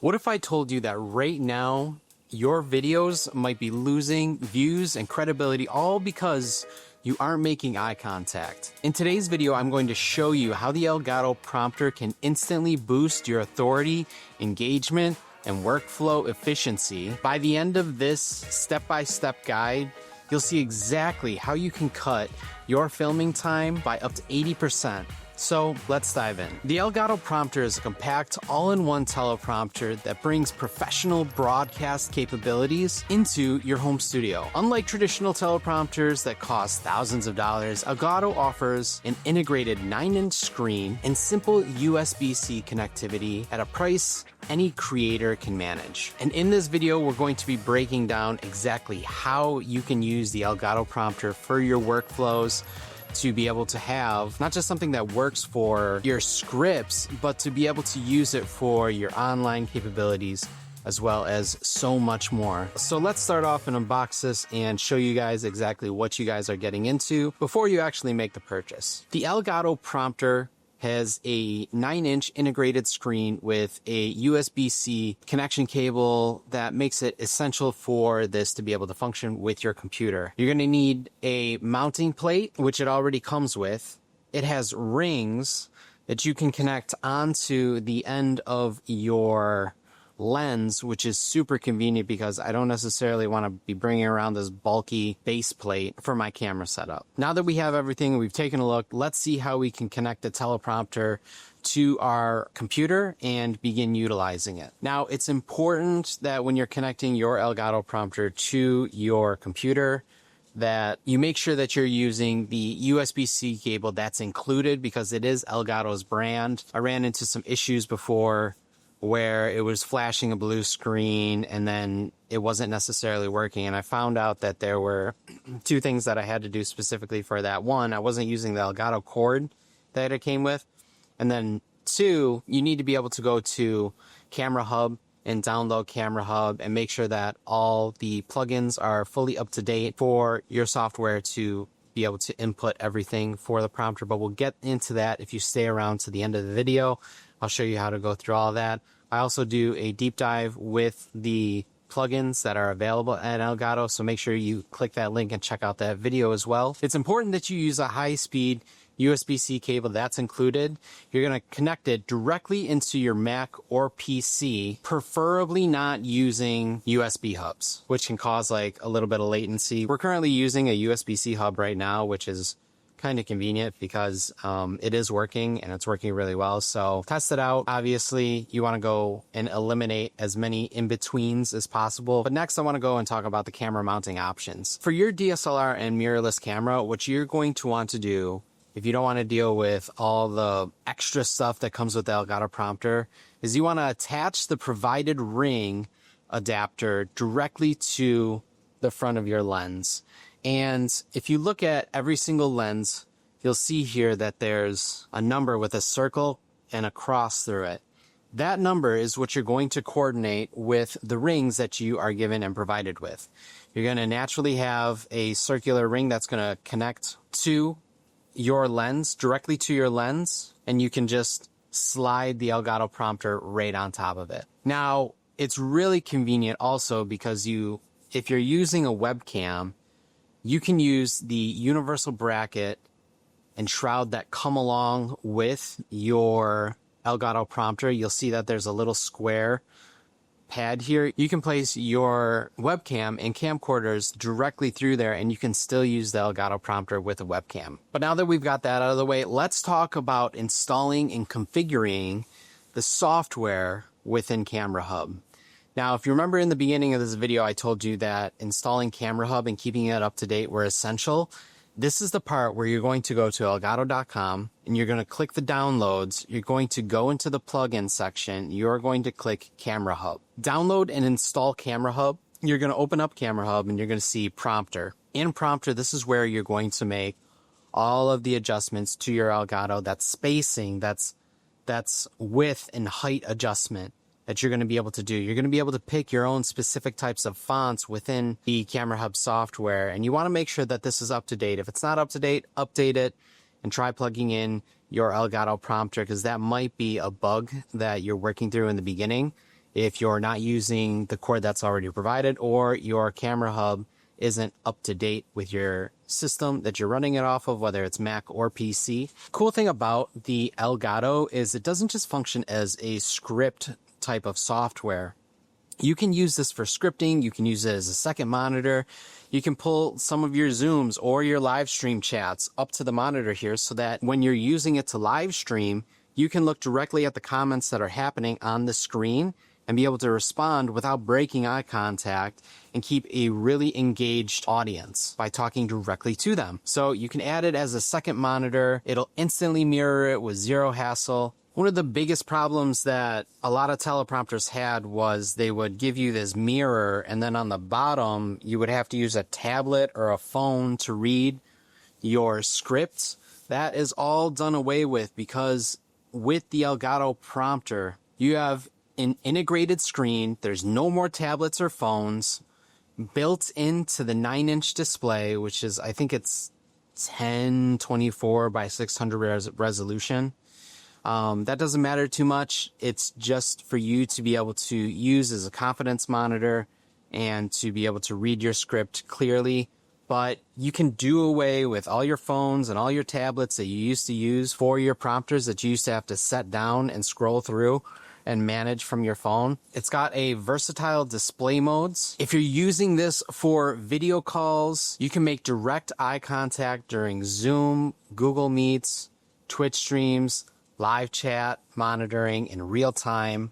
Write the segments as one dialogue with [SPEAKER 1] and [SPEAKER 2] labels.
[SPEAKER 1] What if I told you that right now, your videos might be losing views and credibility all because you aren't making eye contact? In today's video, I'm going to show you how the Elgato Prompter can instantly boost your authority, engagement, and workflow efficiency. By the end of this step-by-step guide, you'll see exactly how you can cut your filming time by up to 80%. So let's dive in. The Elgato Prompter is a compact, all-in-one teleprompter that brings professional broadcast capabilities into your home studio. Unlike traditional teleprompters that cost thousands of dollars, Elgato offers an integrated 9-inch screen and simple USB-C connectivity at a price any creator can manage. And in this video, we're going to be breaking down exactly how you can use the Elgato Prompter for your workflows, to be able to have not just something that works for your scripts, but to be able to use it for your online capabilities as well as so much more. So let's start off and unbox this and show you guys exactly what you guys are getting into before you actually make the purchase. The Elgato Prompter has a 9-inch integrated screen with a USB-C connection cable that makes it essential for this to be able to function with your computer. You're gonna need a mounting plate, which it already comes with. It has rings that you can connect onto the end of your lens, which is super convenient because I don't necessarily want to be bringing around this bulky base plate for my camera setup. Now that we have everything, we've taken a look, let's see how we can connect the teleprompter to our computer and begin utilizing it. Now, it's important that when you're connecting your Elgato Prompter to your computer, that you make sure that you're using the USB-C cable that's included because it is Elgato's brand. I ran into some issues before where it was flashing a blue screen and then it wasn't necessarily working. And I found out that there were two things that I had to do specifically for that. One, I wasn't using the Elgato cord that it came with. And then two, you need to be able to go to Camera Hub and download Camera Hub and make sure that all the plugins are fully up to date for your software to be able to input everything for the prompter. But we'll get into that if you stay around to the end of the video. I'll show you how to go through all that. I also do a deep dive with the plugins that are available at Elgato, so make sure you click that link and check out that video as well. It's important that you use a high-speed USB-C cable that's included. You're going to connect it directly into your Mac or PC, preferably not using USB hubs, which can cause like a little bit of latency. We're currently using a USB-C hub right now, which is kind of convenient because it is working and it's working really well. So test it out. Obviously, you want to go and eliminate as many in-betweens as possible. But next, I want to go and talk about the camera mounting options. For your DSLR and mirrorless camera, what you're going to want to do, if you don't want to deal with all the extra stuff that comes with the Elgato Prompter, is you want to attach the provided ring adapter directly to the front of your lens. And if you look at every single lens, you'll see here that there's a number with a circle and a cross through it. That number is what you're going to coordinate with the rings that you are given and provided with. You're going to naturally have a circular ring that's going to connect to your lens, directly to your lens, and you can just slide the Elgato Prompter right on top of it. Now, it's really convenient also because if you're using a webcam, you can use the universal bracket and shroud that come along with your Elgato Prompter. You'll see that there's a little square pad here. You can place your webcam and camcorders directly through there and you can still use the Elgato Prompter with a webcam. But now that we've got that out of the way, let's talk about installing and configuring the software within Camera Hub. Now, if you remember in the beginning of this video, I told you that installing Camera Hub and keeping it up to date were essential. This is the part where you're going to go to elgato.com and you're going to click the downloads. You're going to go into the plugin section. You're going to click Camera Hub. Download and install Camera Hub. You're going to open up Camera Hub and you're going to see Prompter. In Prompter, this is where you're going to make all of the adjustments to your Elgato. That's spacing, that's width and height adjustment that you're going to be able to do. You're going to be able to pick your own specific types of fonts within the Camera Hub software, and you want to make sure that this is up to date. If it's not up to date, update it and try plugging in your Elgato Prompter because that might be a bug that you're working through in the beginning. if you're not using the cord that's already provided, or your camera hub isn't up to date with your system that you're running it off of, whether it's Mac or PC. Cool thing about the Elgato is it doesn't just function as a script type of software. You can use this for scripting. You can use it as a second monitor. You can pull some of your Zooms or your live stream chats up to the monitor here so that when you're using it to live stream, you can look directly at the comments that are happening on the screen and be able to respond without breaking eye contact and keep a really engaged audience by talking directly to them. So you can add it as a second monitor. It'll instantly mirror it with zero hassle. One of the biggest problems that a lot of teleprompters had was they would give you this mirror, and then on the bottom, you would have to use a tablet or a phone to read your scripts. That is all done away with because with the Elgato Prompter, you have an integrated screen. There's no more tablets or phones built into the 9-inch display, which is, I think it's 1024 by 600 resolution. That doesn't matter too much. It's just for you to be able to use as a confidence monitor and to be able to read your script clearly. But you can do away with all your phones and all your tablets that you used to use for your prompters that you used to have to set down and scroll through and manage from your phone. It's got a versatile display modes. If you're using this for video calls, you can make direct eye contact during Zoom, Google Meets, Twitch streams, live chat monitoring in real time.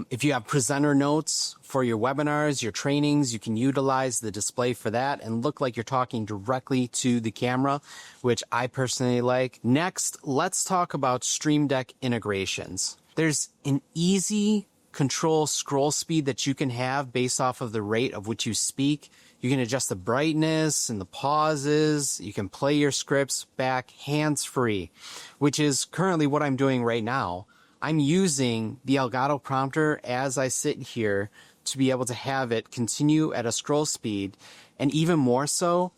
[SPEAKER 1] If you have presenter notes for your webinars, your trainings, you can utilize the display for that and look like you're talking directly to the camera, which I personally like. Next, let's talk about Stream Deck integrations. There's an easy control scroll speed that you can have based off of the rate of which you speak. You can adjust the brightness and the pauses. You can play your scripts back hands-free, which is currently what I'm doing right now. I'm using the Elgato Prompter as I sit here to be able to have it continue at a scroll speed. And even more so,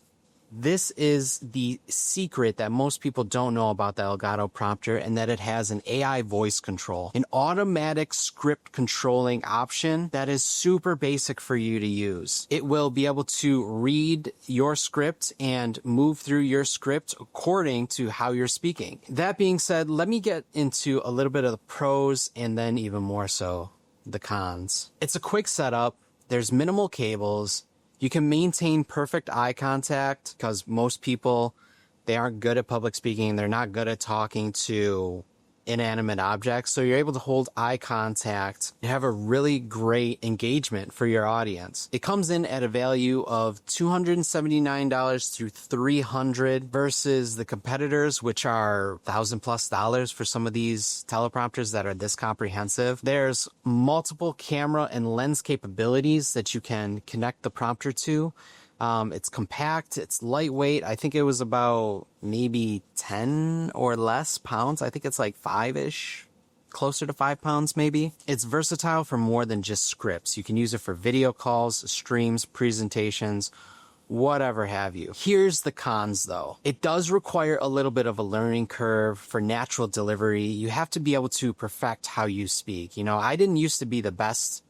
[SPEAKER 1] this is the secret that most people don't know about the Elgato Prompter, and that it has an AI voice control, an automatic script controlling option that is super basic for you to use. It will be able to read your script and move through your script according to how you're speaking. That being said, let me get into a little bit of the pros and then even more so the cons. It's a quick setup. There's minimal cables. You can maintain perfect eye contact because most people, they aren't good at public speaking. They're not good at talking to inanimate objects. So you're able to hold eye contact. You have a really great engagement for your audience. It comes in at a value of $279 to $300 versus the competitors, which are $1,000+ for some of these teleprompters that are this comprehensive. There's multiple camera and lens capabilities that you can connect the prompter to. It's compact, it's lightweight. I think it was about maybe 10 or less pounds. I think it's like 5-ish, closer to 5 pounds maybe. It's versatile for more than just scripts. You can use it for video calls, streams, presentations, whatever have you. Here's the cons though. It does require a little bit of a learning curve for natural delivery. You have to be able to perfect how you speak. You know, I didn't used to be the best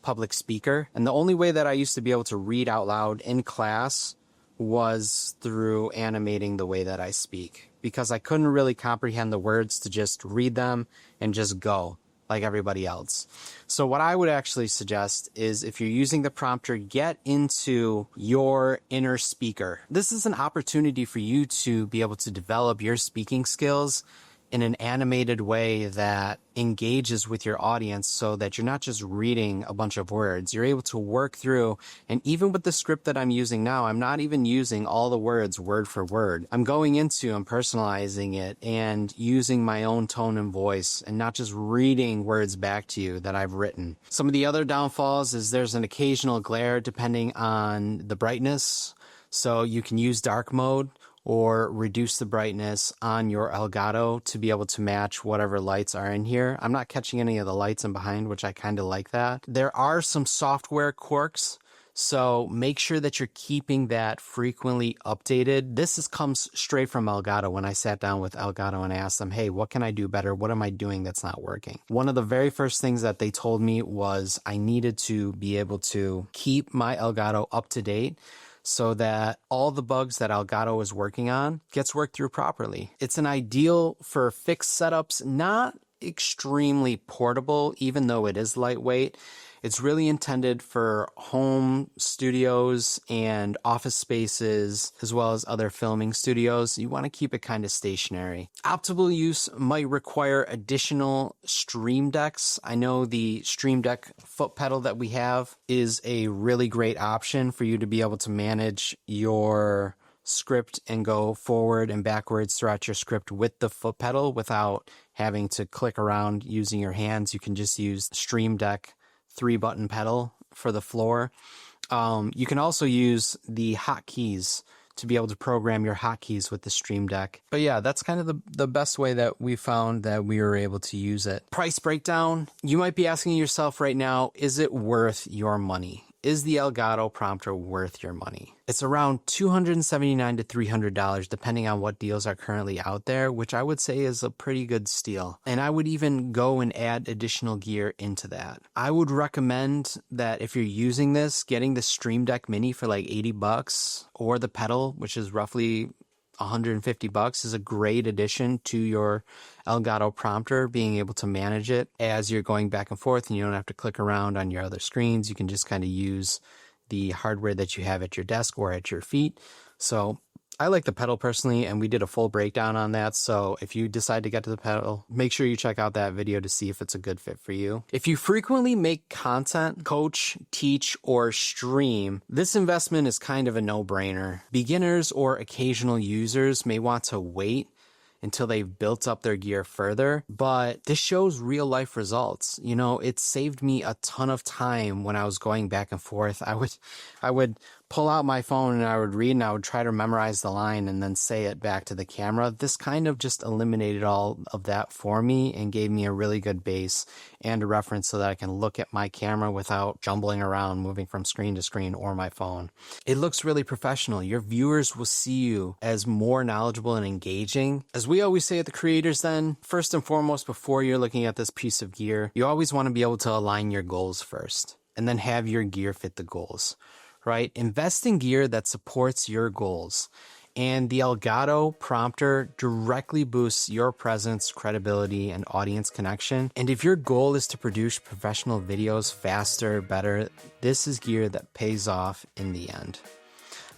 [SPEAKER 1] public speaker, and the only way that I used to be able to read out loud in class was through animating the way that I speak, because I couldn't really comprehend the words to just read them and just go like everybody else. So what I would actually suggest is, if you're using the prompter, get into your inner speaker. This is an opportunity for you to be able to develop your speaking skills in an animated way that engages with your audience, so that you're not just reading a bunch of words. You're able to work through, and even with the script that I'm using now, I'm not even using all the words word for word. I'm going into and personalizing it and using my own tone and voice, and not just reading words back to you that I've written. Some of the other downfalls is there's an occasional glare depending on the brightness. So you can use dark mode or reduce the brightness on your Elgato to be able to match whatever lights are in here. I'm not catching any of the lights in behind, which I kind of like that. There are some software quirks. So make sure that you're keeping that frequently updated. This comes straight from Elgato. When I sat down with Elgato and asked them, hey, what can I do better? What am I doing that's not working? One of the very first things that they told me was I needed to be able to keep my Elgato up to date so that all the bugs that Elgato is working on gets worked through properly. It's an ideal for fixed setups, not extremely portable, even though it is lightweight. It's really intended for home studios and office spaces, as well as other filming studios. You want to keep it kind of stationary. Optimal use might require additional stream decks. I know the stream deck foot pedal that we have is a really great option for you to be able to manage your script and go forward and backwards throughout your script with the foot pedal without having to click around using your hands. You can just use Stream Deck 3-button pedal for the floor. You can also use the hotkeys to be able to program your hotkeys with the Stream Deck. But yeah, that's kind of the best way that we found that we were able to use it. Price breakdown. You might be asking yourself right now, is it worth your money? Is the Elgato Prompter worth your money? It's around $279 to $300 depending on what deals are currently out there, which I would say is a pretty good steal. And I would even go and add additional gear into that. I would recommend that if you're using this, getting the Stream Deck Mini for like $80 or the pedal, which is roughly $150, is a great addition to your Elgato Prompter, being able to manage it as you're going back and forth and you don't have to click around on your other screens. You can just kind of use the hardware that you have at your desk or at your feet. So I like the pedal personally, and we did a full breakdown on that. So if you decide to get to the pedal, make sure you check out that video to see if it's a good fit for you. If you frequently make content, coach, teach, or stream, this investment is kind of a no-brainer. Beginners or occasional users may want to wait until they've built up their gear further, but this shows real life results. You know, it saved me a ton of time when I was going back and forth. I would pull out my phone and I would read and I would try to memorize the line and then say it back to the camera. This kind of just eliminated all of that for me and gave me a really good base and a reference so that I can look at my camera without jumbling around, moving from screen to screen or my phone. It looks really professional. Your viewers will see you as more knowledgeable and engaging. As we always say at The Creators then, first and foremost, before you're looking at this piece of gear, you always want to be able to align your goals first and then have your gear fit the goals. Right? Invest in gear that supports your goals. And the Elgato Prompter directly boosts your presence, credibility, and audience connection. And if your goal is to produce professional videos faster, better, this is gear that pays off in the end.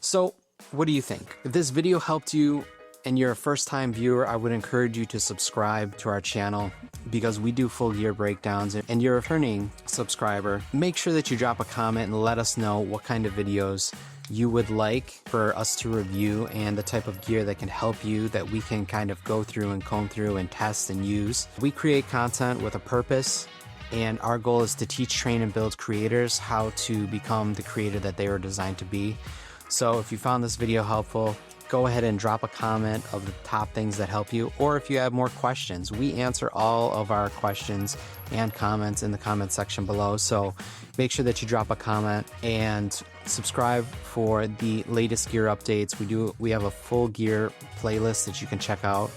[SPEAKER 1] So what do you think? If this video helped you and you're a first-time viewer, I would encourage you to subscribe to our channel because we do full gear breakdowns. And you're a returning subscriber, make sure that you drop a comment and let us know what kind of videos you would like for us to review and the type of gear that can help you, that we can kind of go through and comb through and test and use. We create content with a purpose, and our goal is to teach, train, and build creators how to become the creator that they were designed to be. So if you found this video helpful, go ahead and drop a comment of the top things that help you, or if you have more questions, we answer all of our questions and comments in the comment section below. So make sure that you drop a comment and subscribe for the latest gear updates. We have a full gear playlist that you can check out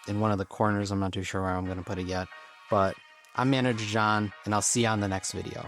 [SPEAKER 1] in one of the corners. I'm not too sure where I'm going to put it yet, but I'm ManagerJon, and I'll see you on the next video.